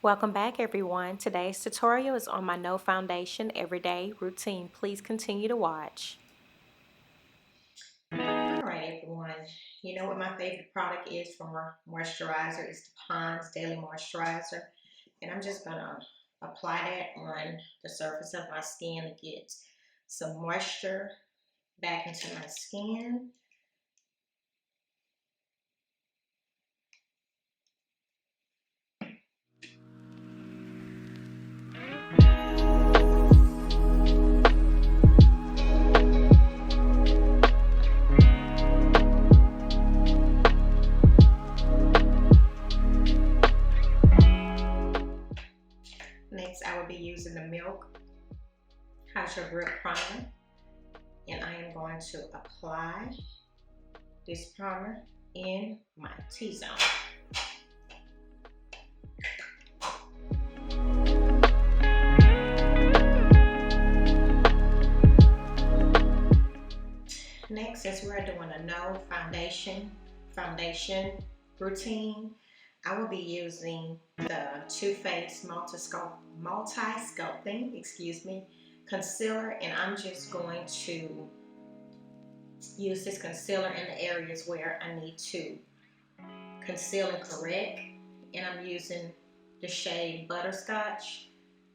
Welcome back everyone. Today's tutorial is on my no foundation everyday routine. Please continue to watch. Alright everyone, you know what my favorite product is for moisturizer? It's the Pond's Daily Moisturizer. And I'm just going to apply that on the surface of my skin to get some moisture back into my skin. Next, I will be using the Milk Hydro Grip Primer. And I am going to apply this primer in my T-zone. Next, since we're doing a no foundation routine, I will be using the Too Faced multi-sculpting, concealer, and I'm just going to use this concealer in the areas where I need to conceal and correct. And I'm using the shade Butterscotch,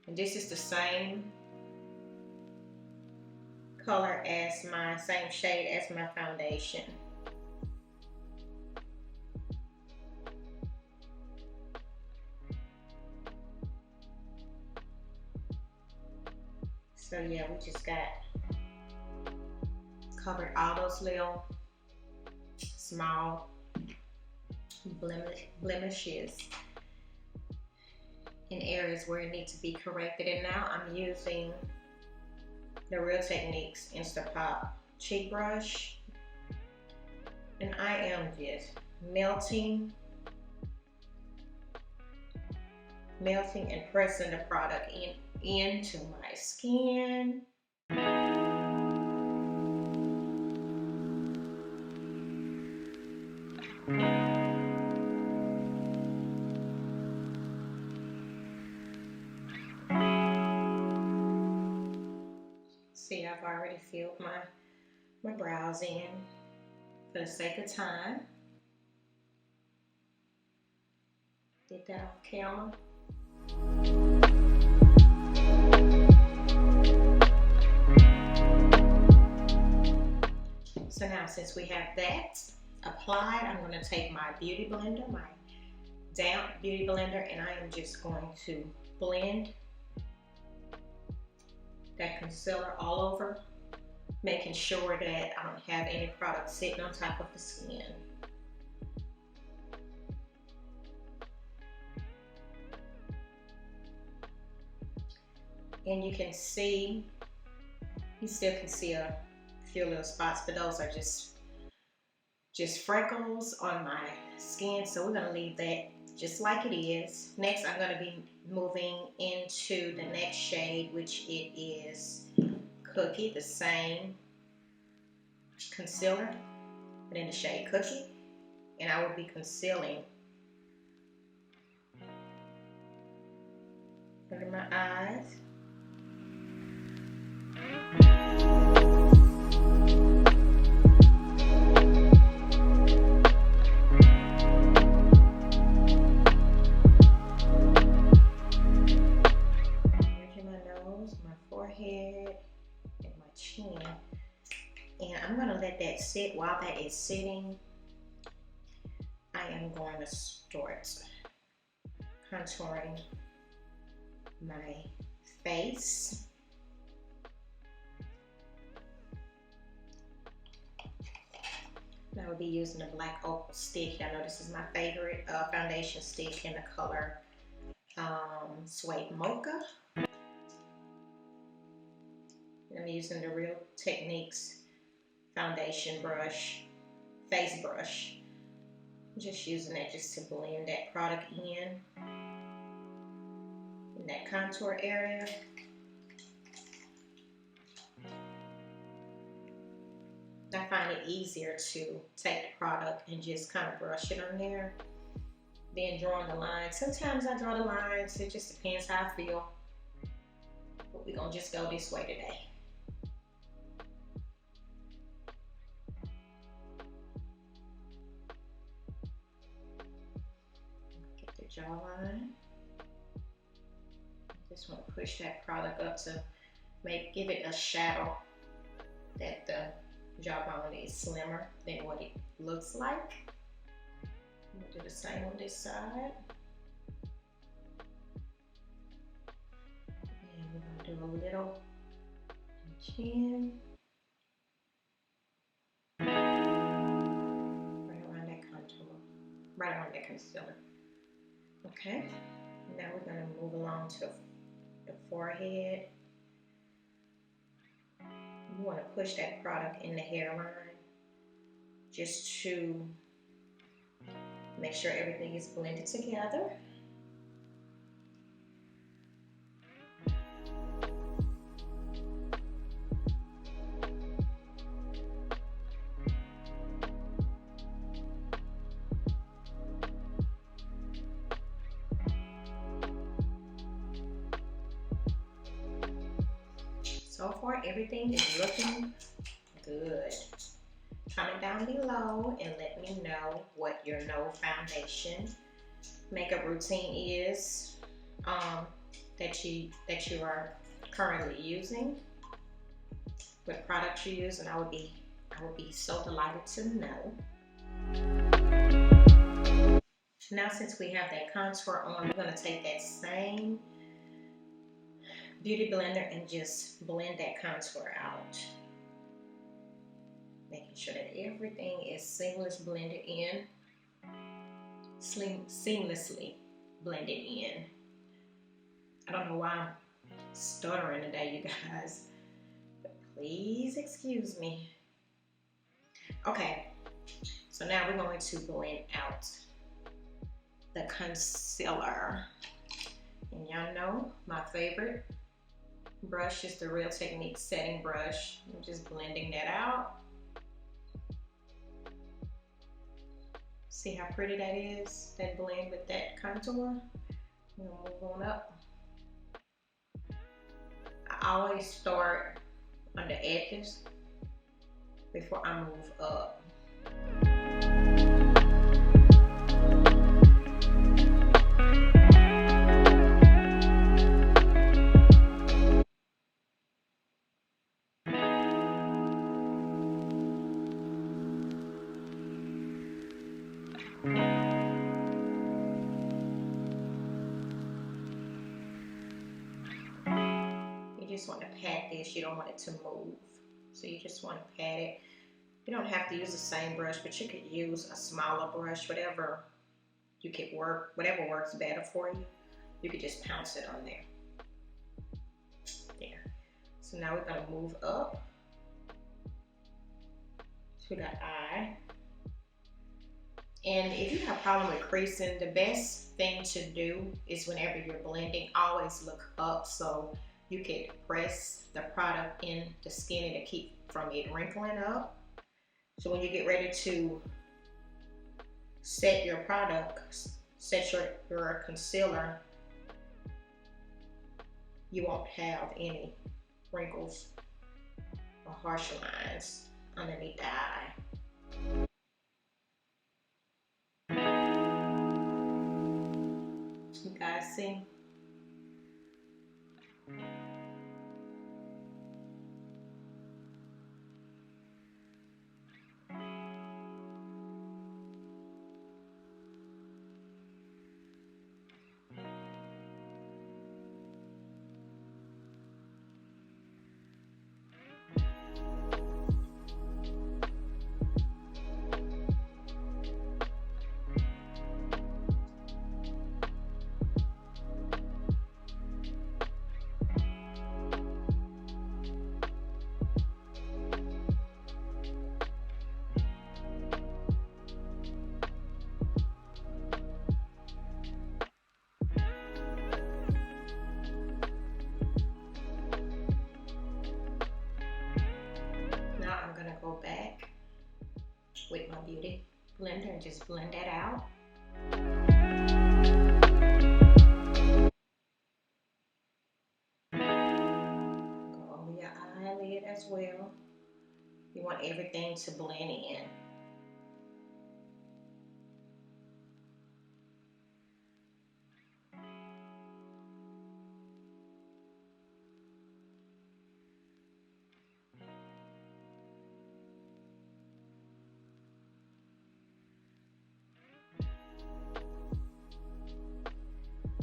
and this is the same color as same shade as my foundation. So yeah, we just got covered all those little small blemishes in areas where it needs to be corrected. And now I'm using the Real Techniques Instapop cheek brush, and I am just melting and pressing the product into my skin. See, I've already filled my brows in for the sake of time. Did that off camera. So now, since we have that applied, I'm going to take my beauty blender, my damp beauty blender, and I am just going to blend that concealer all over, making sure that I don't have any product sitting on top of the skin. And you can see, you still can see a few little spots, but those are just freckles on my skin, so we're going to leave that just like it is. Next, I'm going to be moving into the next shade, which it is Cookie, the same concealer, but in the shade Cookie, and I will be concealing under my eyes. And I'm going to let that sit. While that is sitting, I am going to start contouring my face. And I will be using a black opal stick. I know this is my favorite foundation stick in the color Suede Mocha. And I'm using the Real Techniques foundation brush, face brush. I'm just using that just to blend that product in that contour area. I find it easier to take the product and just kind of brush it on there then drawing the lines. Sometimes I draw the lines, it just depends how I feel. But we're gonna just go this way today. Get the jawline. Just want to push that product up to give it a shadow that the jawbone is slimmer than what it looks like. I'm gonna do the same on this side. And we're gonna do a little chin. Right around that contour. Right around that concealer. Okay. Now we're gonna move along to the forehead. You want to push that product in the hairline just to make sure everything is blended together. So far, everything is looking good. Comment down below and let me know what your no foundation makeup routine is that you are currently using. What products you use, and I would be so delighted to know. Now, since we have that contour on, we're going to take that same beauty blender and just blend that contour out. Making sure that everything is seamlessly blended in. I don't know why I'm stuttering today, you guys, but please excuse me. Okay, so now we're going to blend out the concealer. And y'all know my favorite brush is the Real Technique setting brush. I'm just blending that out. See how pretty that is, that blend with that contour. I'm gonna move on up. I always start on the edges before I move up. You just want to pat this, you don't want it to move. So you just want to pat it. You don't have to use the same brush, but you could use a smaller brush, whatever works better for you. You could just pounce it on there. There. So now we're going to move up to the eye. And if you have a problem with creasing, the best thing to do is whenever you're blending, always look up so you can press the product in the skin to keep from it wrinkling up. So when you get ready to set your product, set your concealer, you won't have any wrinkles or harsh lines underneath the eye. You guys see? Go back with my beauty blender and just blend that out. want everything to blend in.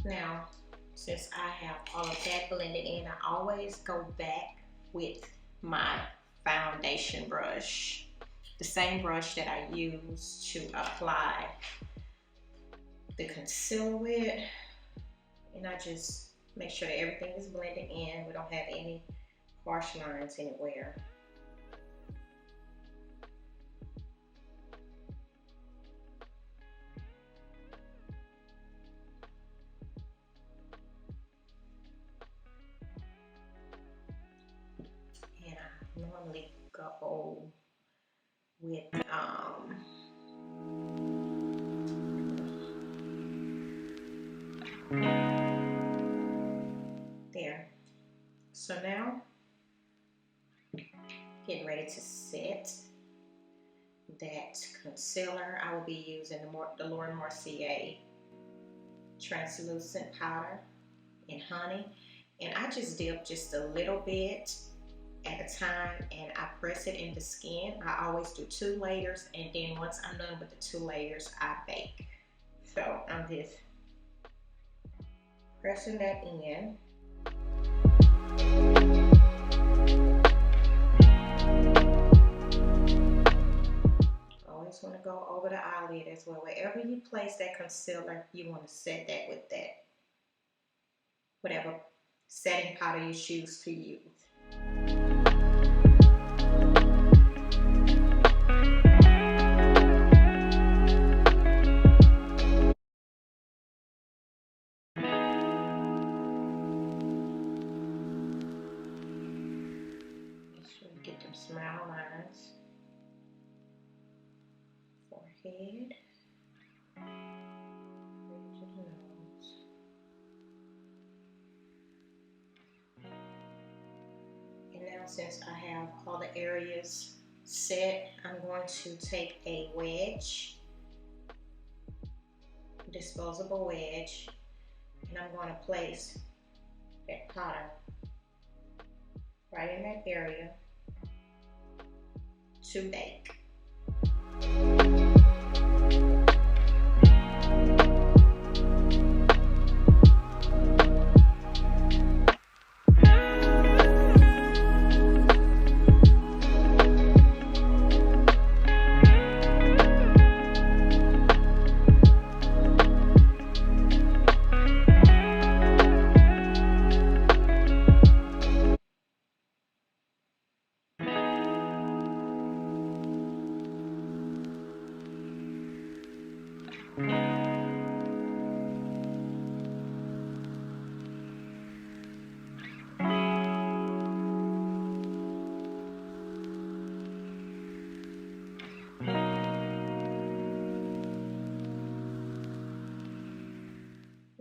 Now, since I have all of that blended in, I always go back with my foundation brush, the same brush that I use to apply the concealer with, and I just make sure that everything is blended in. We don't have any harsh lines anywhere. And I normally go with there. So now, getting ready to set that concealer. I will be using the Mercier translucent powder in honey, and I just dip just a little bit at a time and I press it in the skin. I always do 2 layers, and then once I'm done with the 2 layers, I bake. So I'm just pressing that in. Always want to go over the eyelid as well. Wherever you place that concealer, you want to set that with that, whatever setting powder you choose to use. Make sure you get them smile lines. Forehead. Bridge of the nose. And now, since I have all the areas set, I'm going to take a wedge, disposable wedge, and I'm going to place that powder right in that area to bake.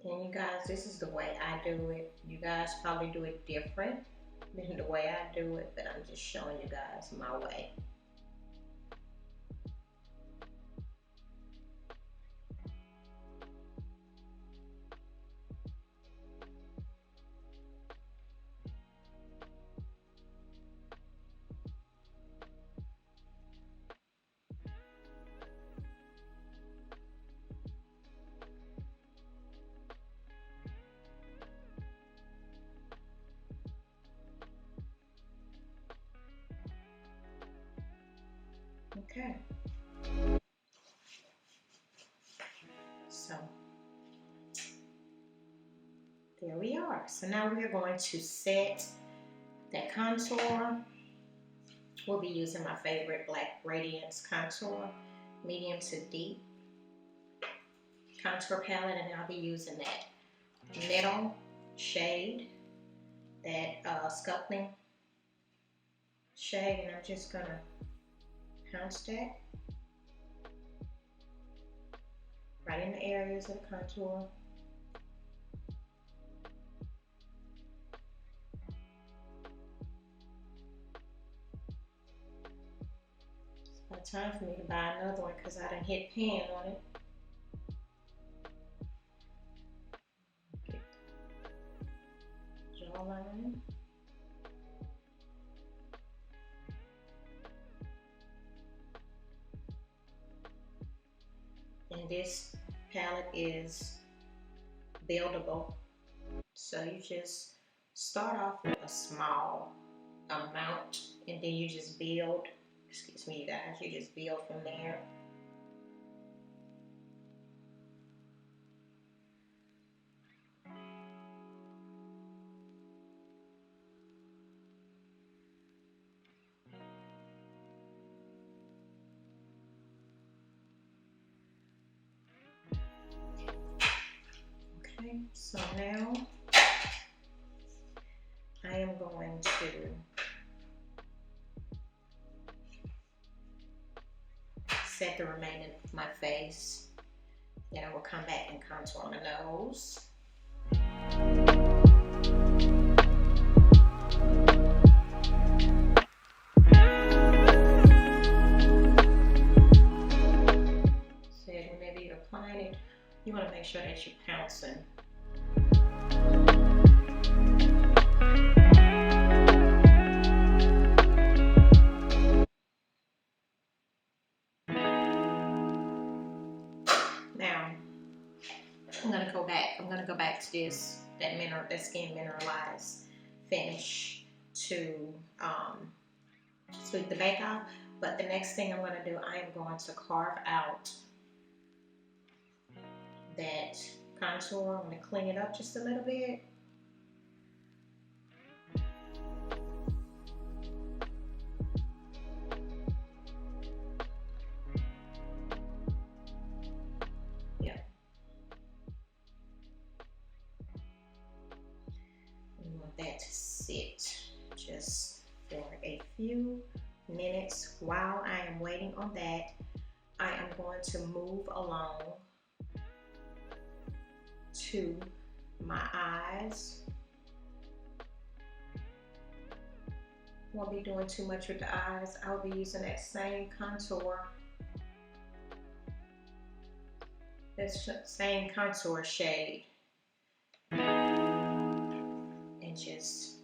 And you guys, this is the way I do it. You guys probably do it different than the way I do it, but I'm just showing you guys my way. Okay. So there we are. So now we're going to set that contour. We'll be using my favorite black radiance contour, medium to deep contour palette, and I'll be using that middle shade, that sculpting shade, and I'm just gonna pounce that right in the areas of the contour. time for me to buy another one because I done hit pan on it. Jawline. And this palette is buildable. So you just start off with a small amount and then you just build. Excuse me, you guys, you just build from there. Okay, so now I am going to set the remaining of my face. Then I will come back and contour my nose. So whenever you're applying it, you want to make sure that you're pouncing. Now, I'm gonna go back to this, that skin mineralize finish to sweep the bake off. But the next thing I'm gonna do, I am going to carve out that contour. I'm gonna clean it up just a little bit. That to sit just for a few minutes. While I am waiting on that, I am going to move along to my eyes. Won't be doing too much with the eyes. I'll be using that same contour, that same contour shade. Just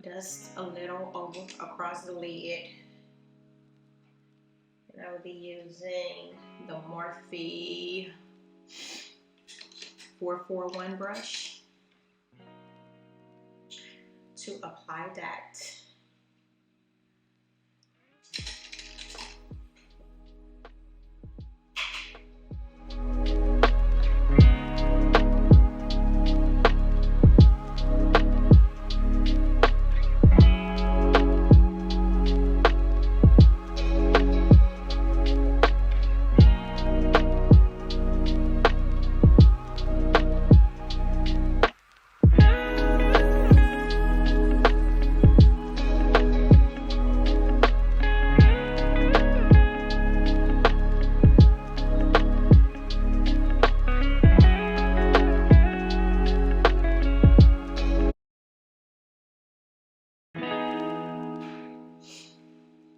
dust a little over across the lid. And I will be using the Morphe 441 brush to apply that.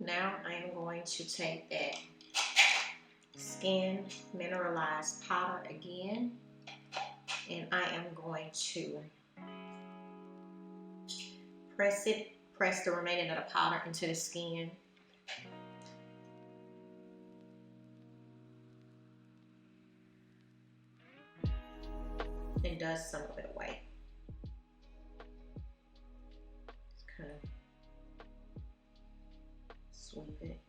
Now I am going to take that skin mineralized powder again, and I am going to press the remaining of the powder into the skin. And dust some of it away. Just kind of sweep it.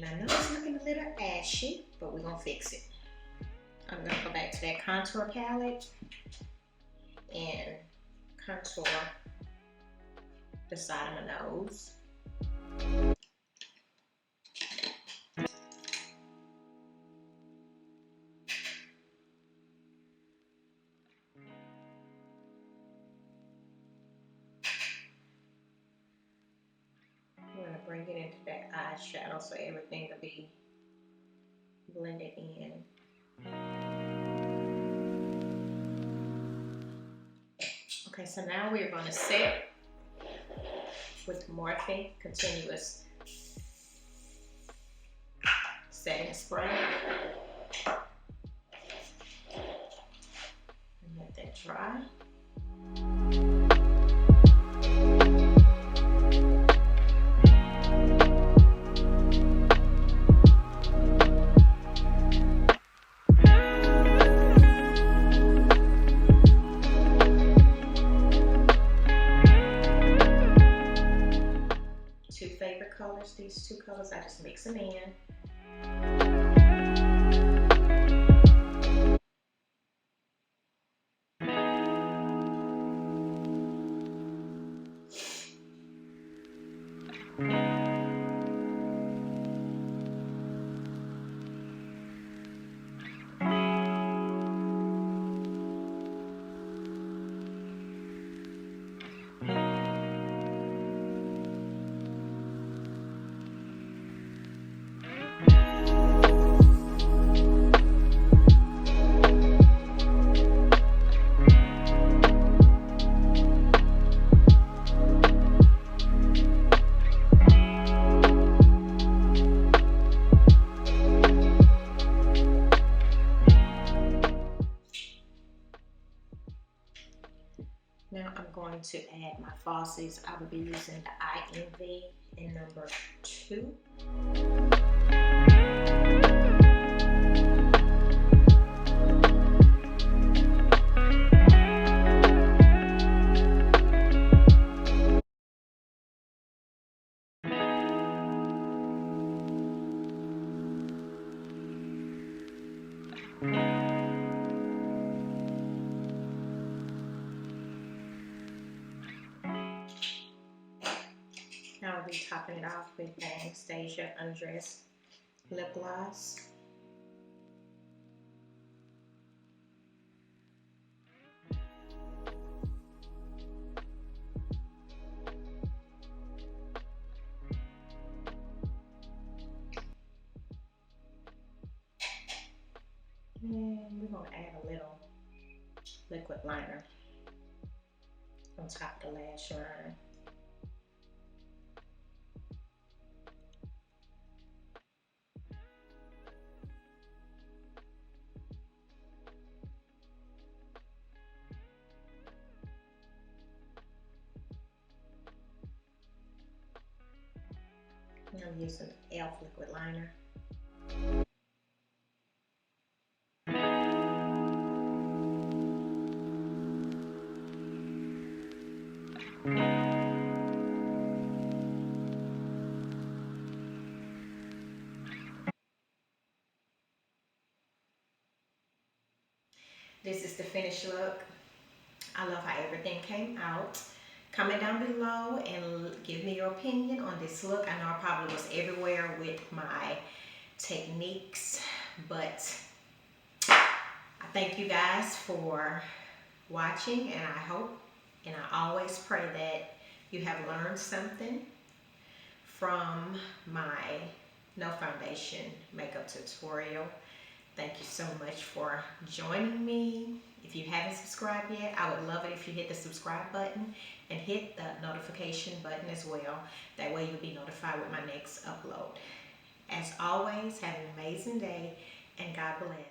And I know it's looking a little ashy, but we're gonna fix it. I'm gonna go back to that contour palette and contour the side of my nose. I'm gonna bring it into that eyeshadow so everything will be blended in. Okay, so now we're gonna set with Morphe Continuous Setting Spray. And let that dry. Two favorite colors, these two colors, I just mix them in. Now I'm going to add my falsies. I will be using the INV in number 2. Now I'll be topping it off with Anastasia Undress Lip Gloss. And we're going to add a little liquid liner on top of the lash line. And I'm using e.l.f. liquid liner. This is the finished look. I love how everything came out. Comment down below and give me your opinion on this look. I know I probably was everywhere with my techniques, but I thank you guys for watching, and I hope and I always pray that you have learned something from my no foundation makeup tutorial. Thank you so much for joining me. If you haven't subscribed yet, I would love it if you hit the subscribe button and hit the notification button as well. That way you'll be notified with my next upload. As always, have an amazing day and God bless.